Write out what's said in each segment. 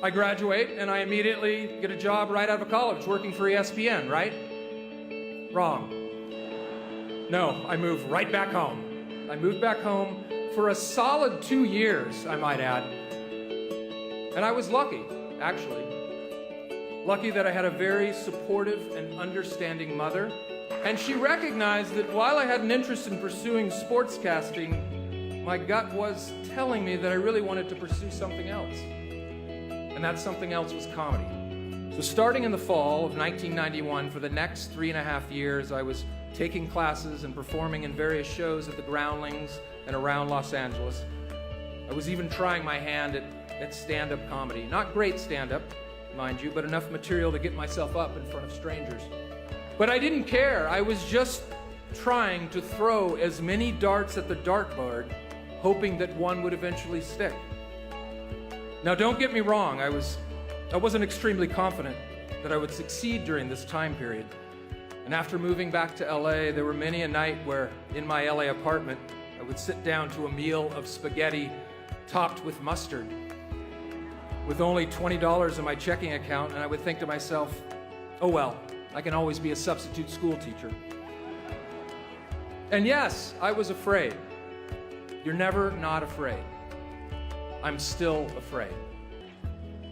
I graduate and I immediately get a job right out of college working for ESPN, right? Wrong. No, I moved right back home. I moved back home for a solid 2 years, I might add. And I was lucky, actually. Lucky that I had a very supportive and understanding mother. And she recognized that while I had an interest in pursuing sportscasting, my gut was telling me that I really wanted to pursue something else. And that something else was comedy. So starting in the fall of 1991, for the next 3.5 years, I was taking classes and performing in various shows at the Groundlings and around Los Angeles. I was even trying my hand at stand-up comedy. Not great stand-up, mind you, but enough material to get myself up in front of strangers. But I didn't care. I was just trying to throw as many darts at the dartboard, hoping that one would eventually stick. Now, don't get me wrong, I wasn't extremely confident that I would succeed during this time period. And after moving back to LA, there were many a night where, in my LA apartment, I would sit down to a meal of spaghetti topped with mustard, with only $20 in my checking account, and I would think to myself, oh well, I can always be a substitute school teacher. And yes, I was afraid. You're never not afraid. I'm still afraid.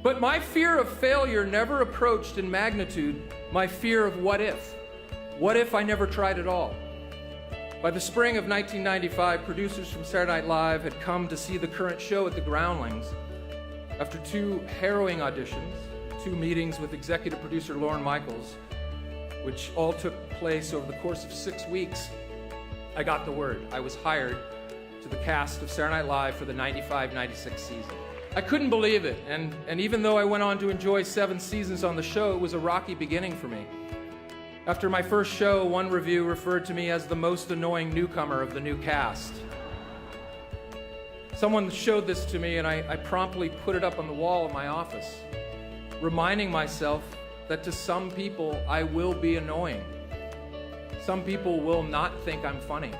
But my fear of failure never approached in magnitude my fear of what if. What if I never tried at all? By the spring of 1995, producers from Saturday Night Live had come to see the current show at the Groundlings. After 2 harrowing auditions, 2 meetings with executive producer Lorne Michaels, which all took place over the course of 6 weeks, I got the word. I was hired to the cast of Saturday Night Live for the 95-96 season. I couldn't believe it, and even though I went on to enjoy 7 seasons on the show, it was a rocky beginning for me. After my first show, one review referred to me as the most annoying newcomer of the new cast. Someone showed this to me, and I promptly put it up on the wall in my office, reminding myself that to some people, I will be annoying. Some people will not think I'm funny,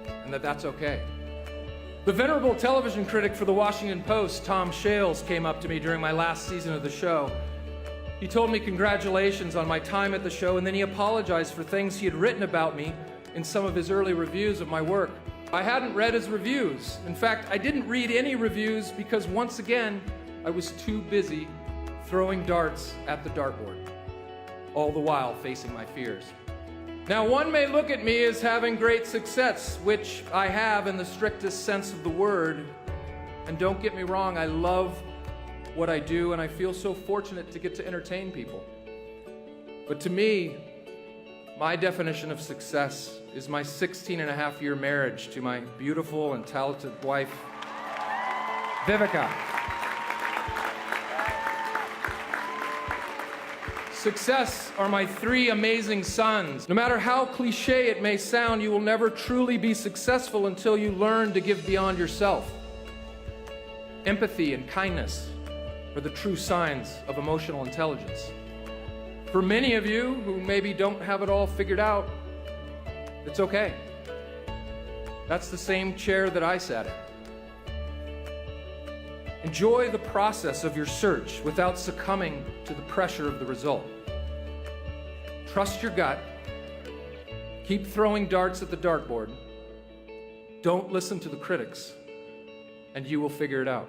and that's okay. The venerable television critic for the Washington Post, Tom Shales, came up to me during my last season of the show. He told me congratulations on my time at the show, and then he apologized for things he had written about me in some of his early reviews of my work. I hadn't read his reviews. In fact, I didn't read any reviews because, once again, I was too busy throwing darts at the dartboard, all the while facing my fears. Now, one may look at me as having great success, which I have in the strictest sense of the word. And don't get me wrong, I love what I do, and I feel so fortunate to get to entertain people. But to me, my definition of success is my 16-and-a-half-year marriage to my beautiful and talented wife, Vivica. Success are my 3 amazing sons. No matter how cliche it may sound, you will never truly be successful until you learn to give beyond yourself. Empathy and kindness are the true signs of emotional intelligence. For many of you who maybe don't have it all figured out, it's okay. That's the same chair that I sat in. Enjoy the process of your search without succumbing to the pressure of the result. Trust your gut. Keep throwing darts at the dartboard. Don't listen to the critics, and you will figure it out.